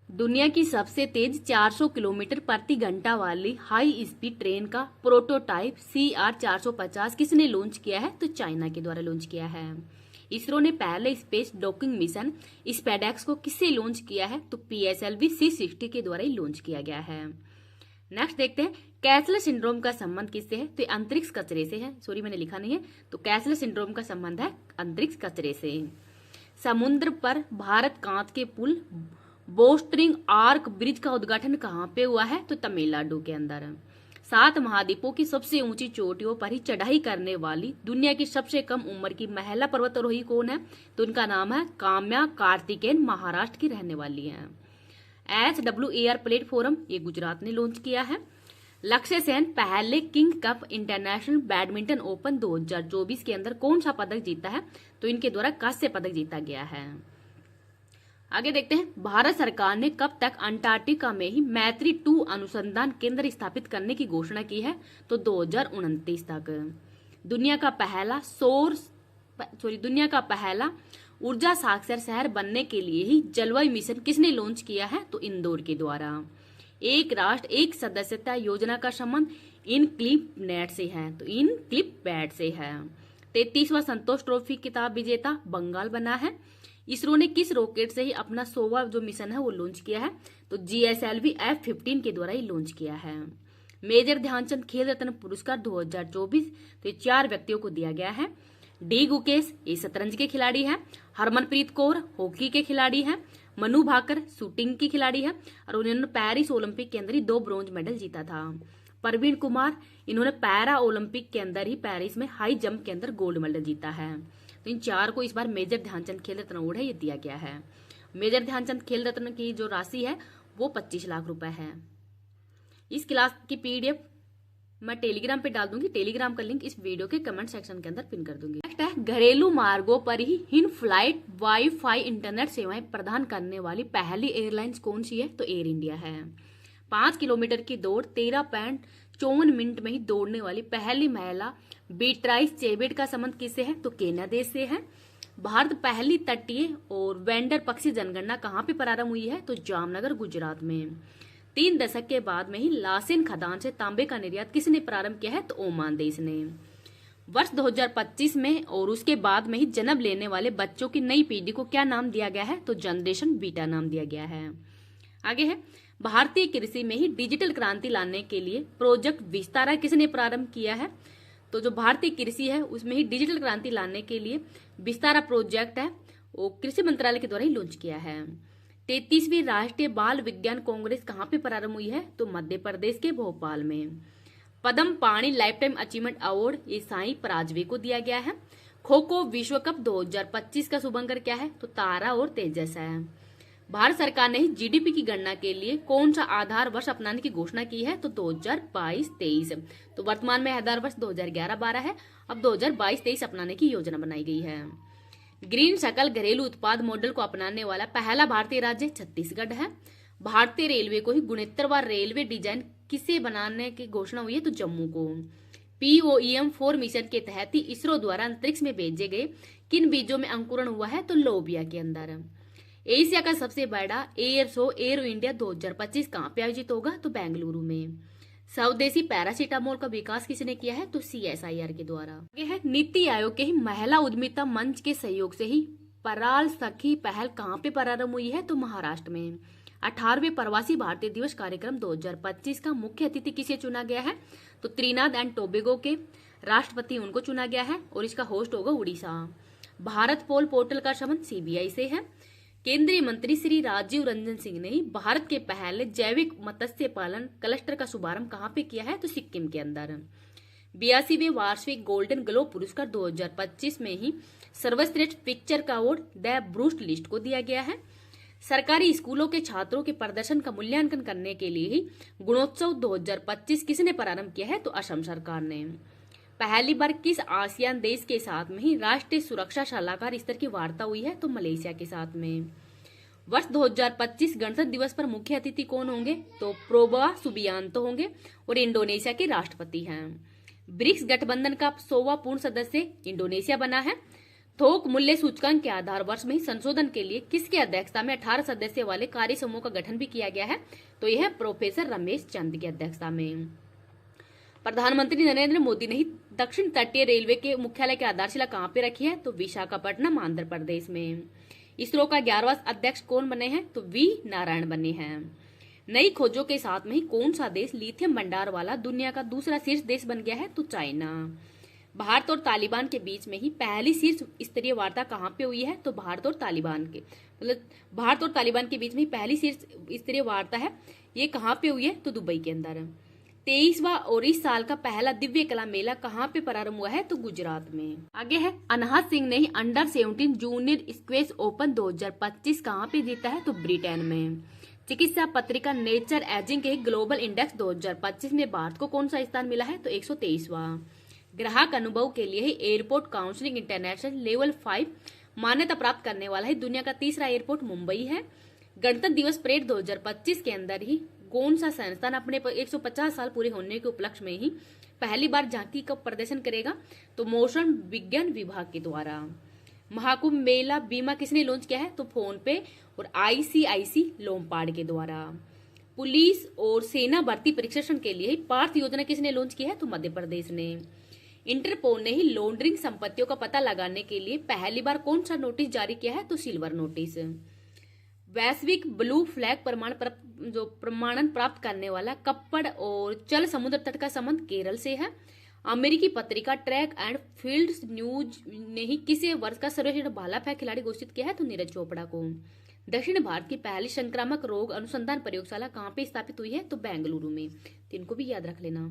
दुनिया की सबसे तेज 400 किलोमीटर प्रति घंटा वाली हाई स्पीड ट्रेन का प्रोटोटाइप CR450 किसने लॉन्च किया है? तो चाइना के द्वारा लॉन्च किया है। इसरो ने पहले स्पेस डॉकिंग मिशन स्पेडेक्स को किससे लॉन्च किया है? तो PSLV C60 के द्वारा ही लॉन्च किया गया है। नेक्स्ट देखते हैं, कैसलर सिंड्रोम का संबंध किससे है? तो अंतरिक्ष कचरे से है। सॉरी, मैंने लिखा नहीं है। तो कैसलर सिंड्रोम का संबंध है अंतरिक्ष कचरे से। समुद्र पर भारत कांच के पुल बोस्टरिंग आर्क ब्रिज का उद्घाटन कहाँ पे हुआ है? तो तमिलनाडु के अंदर। 7 महाद्वीपों की सबसे ऊंची चोटियों पर ही चढ़ाई करने वाली दुनिया की सबसे कम उम्र की महिला पर्वतारोही कौन है? तो उनका नाम है काम्या कार्तिकेयन, महाराष्ट्र की रहने वाली है। HWAR प्लेटफॉर्म ये गुजरात ने लॉन्च किया है। लक्ष्य सेन पहले king cup international badminton open 2024 के अंदर कौन सा पदक जीता है? तो इनके द्वारा कांस्य पदक जीता गया है। आगे देखते हैं, भारत सरकार ने कब तक अंटार्कटिका में ही मैत्री 2 अनुसंधान केंद्र स्थापित करने की घोषणा की है? तो 2029 तक। दुनिया का पहला ऊर्जा साक्षर शहर बनने के लिए ही जलवायु मिशन किसने लॉन्च किया है? तो इंदौर के द्वारा। एक राष्ट्र एक सदस्यता योजना का संबंध इनक्लिप से है। तो इनक्लिप से है। 33वां संतोष ट्रॉफी खिताब विजेता बंगाल बना है। इसरो ने किस रॉकेट से ही अपना 100वां जो मिशन है वो लॉन्च किया है? तो GSLV F-15 के द्वारा ही लॉन्च किया है। मेजर ध्यानचंद खेल रत्न पुरस्कार 2024 तो 4 व्यक्तियों को दिया गया है। डी गुकेश ये शतरंज के खिलाड़ी हैं। हरमनप्रीत कौर हॉकी के खिलाड़ी हैं। मनु भाकर शूटिंग की खिलाड़ी है और उन्होंने पेरिस ओलंपिक के अंदर ही 2 ब्रॉन्ज मेडल जीता था। प्रवीण कुमार इन्होंने पैरा ओलंपिक के अंदर ही पेरिस में हाई जंप के अंदर गोल्ड मेडल जीता है। तो इन 4 को इस बार मेजर ध्यानचंद खेल रत्न अवार्ड है ये दिया गया है। मेजर ध्यानचंद खेल रत्न की जो राशि है वो 25 लाख रुपए है। इस क्लास की PDF मैं टेलीग्राम पे डाल दूंगी। टेलीग्राम का लिंक इस वीडियो के कमेंट सेक्शन के अंदर पिन कर दूंगी। नेक्स्ट है, घरेलू मार्गों पर ही इन फ्लाइट वाईफाई इंटरनेट सेवाएं प्रदान करने वाली पहली एयरलाइंस कौन सी है? तो एयर इंडिया है। 5 किलोमीटर की दौड़ 13.54 मिनट में ही दौड़ने वाली पहली महिला बीट्राइस चेबेट का संबंध किससे है? तो केन्या देश से है। भारत पहली तटीय और वेंडर पक्षी जनगणना कहाँ पे प्रारंभ हुई है? तो जामनगर गुजरात में। 3 दशक के बाद में ही लासेन खदान से तांबे का निर्यात किसने प्रारंभ किया है? तो ओमान देश ने। वर्ष 2025 में और उसके बाद में ही जन्म लेने वाले बच्चों की नई पीढ़ी को क्या नाम दिया गया है? तो जनरेशन बीटा नाम दिया गया है। आगे है, भारतीय कृषि में ही डिजिटल क्रांति लाने के लिए प्रोजेक्ट विस्तारा किसने प्रारंभ किया है? तो जो भारतीय कृषि है उसमें ही डिजिटल क्रांति लाने के लिए विस्तारा प्रोजेक्ट है वो कृषि मंत्रालय के द्वारा ही लॉन्च किया है। 33वीं राष्ट्रीय बाल विज्ञान कांग्रेस कहाँ पे प्रारंभ हुई है? तो मध्य प्रदेश के भोपाल में। पद्म पाणी लाइफ टाइम अचीवमेंट अवार्ड ये साई पराजवे को दिया गया है। खो खो विश्व कप 2025 का शुभंकर क्या है? तो तारा और तेजस है। भारत सरकार ने ही GDP की गणना के लिए कौन सा आधार वर्ष अपनाने की घोषणा की है? तो 2022-23। तो वर्तमान में आधार वर्ष 2011-12 है। अब 2022-23 अपनाने की योजना बनाई गई है। ग्रीन सकल घरेलू उत्पाद मॉडल को अपनाने वाला पहला भारतीय राज्य छत्तीसगढ़ है। भारतीय रेलवे को ही गुणोत्तरवार रेलवे डिजाइन किसे बनाने की घोषणा हुई है? तो जम्मू को। POEM-4 मिशन के तहत ही इसरो द्वारा अंतरिक्ष में भेजे गए किन बीजों में अंकुरण हुआ है? तो लोबिया के अंदर। एशिया का सबसे बड़ा एयर शो एरो इंडिया 2025 कहाँ पे आयोजित होगा? तो बेंगलुरु में। स्वदेशी पैरासीटामोल का विकास किसने किया है? तो CSIR के द्वारा। आगे है, नीति आयोग के ही महिला उद्यमिता मंच के सहयोग से ही पराल सखी पहल कहाँ पे प्रारंभ हुई है? तो महाराष्ट्र में। 18वें प्रवासी भारतीय दिवस कार्यक्रम 2025 का मुख्य अतिथि किसे चुना गया है? तो त्रिनाद एंड टोबेगो के राष्ट्रपति उनको चुना गया है और इसका होस्ट होगा उड़ीसा। भारत पोल पोर्टल का संबंध CBI से है। केंद्रीय मंत्री श्री राजीव रंजन सिंह ने भारत के पहले जैविक मत्स्य पालन क्लस्टर का शुभारंभ कहाँ पे किया है? तो सिक्किम के अंदर। 82वें वार्षिक गोल्डन ग्लोब पुरस्कार 2025 में ही सर्वश्रेष्ठ पिक्चर का अवार्ड द ब्रूस्ट लिस्ट को दिया गया है। सरकारी स्कूलों के छात्रों के प्रदर्शन का मूल्यांकन करने के लिए ही गुणोत्सव 2025 किसने प्रारंभ किया है? तो असम सरकार ने। पहली बार किस आसियान देश के साथ में ही राष्ट्रीय सुरक्षा सलाहकार स्तर की वार्ता हुई है? तो मलेशिया के साथ में। वर्ष 2025 गणतंत्र दिवस पर मुख्य अतिथि कौन होंगे? तो प्रोबा सुबियांतो होंगे और इंडोनेशिया के राष्ट्रपति हैं। ब्रिक्स गठबंधन का 100वां पूर्ण सदस्य इंडोनेशिया बना है। थोक मूल्य सूचकांक के आधार वर्ष में ही संशोधन के लिए किसकी अध्यक्षता में 18 सदस्य वाले कार्य समूह का गठन भी किया गया है? तो यह प्रोफेसर रमेश चंद की अध्यक्षता में। प्रधानमंत्री नरेंद्र मोदी ने दक्षिण तटीय रेलवे के मुख्यालय की आधारशिला कहाँ पे रखी है? तो विशाखापट्टनम, आंध्र प्रदेश में। इसरो का 11वां अध्यक्ष कौन बने हैं? तो वी नारायण बने हैं। नई खोजों के साथ में ही कौन सा देश लिथियम भंडार वाला दुनिया का दूसरा शीर्ष देश बन गया है? तो चाइना। भारत और तालिबान के बीच में ही पहली शीर्ष स्तरीय वार्ता कहाँ पे हुई है? तो भारत और तालिबान के बीच में ही पहली शीर्ष स्तरीय वार्ता है, ये कहाँ पे हुई है? तो दुबई के अंदर। 23वां और इस साल का पहला दिव्य कला मेला कहाँ पे प्रारंभ हुआ है? तो गुजरात में। आगे है, अनहद सिंह ने ही अंडर 17 जूनियर स्क्वैश ओपन 2025 कहाँ पे जीता है? तो ब्रिटेन में। चिकित्सा पत्रिका नेचर एजिंग के ग्लोबल इंडेक्स 2025 में भारत को कौन सा स्थान मिला है? तो 123वां। ग्राहक अनुभव के लिए ही एयरपोर्ट काउंसिलिंग इंटरनेशनल लेवल 5 मान्यता प्राप्त करने वाला है दुनिया का तीसरा एयरपोर्ट मुंबई है। गणतंत्र दिवस परेड 2025 के अंदर ही कौन सा संस्थान अपने 150 साल पूरे होने के उपलक्ष्य में ही पहली बार झांकी का प्रदर्शन करेगा? तो मौसम विज्ञान विभाग के द्वारा। महाकुंभ मेला बीमा किसने लॉन्च किया है? तो फोन पे और ICICI लोम्बार्ड के द्वारा। पुलिस और सेना भर्ती प्रशिक्षण के लिए पार्थ योजना किसने लॉन्च की है? तो मध्य प्रदेश ने। इंटरपोल ने ही लॉन्ड्रिंग संपत्तियों का पता लगाने के लिए पहली बार कौन सा नोटिस जारी किया है? तो सिल्वर नोटिस। वैश्विक ब्लू फ्लैग प्रमाणन प्राप्त करने वाला कप्पड़ और चल समुद्र तट का संबंध केरल से है। अमेरिकी पत्रिका ट्रैक एंड फील्ड न्यूज ने ही किसे वर्ष का सर्वश्रेष्ठ भाला फेंक खिलाड़ी घोषित किया है? तो नीरज चोपड़ा को। दक्षिण भारत की पहली संक्रामक रोग अनुसंधान प्रयोगशाला कहाँ पे स्थापित हुई है? तो बेंगलुरु में। तो इनको भी याद रख लेना।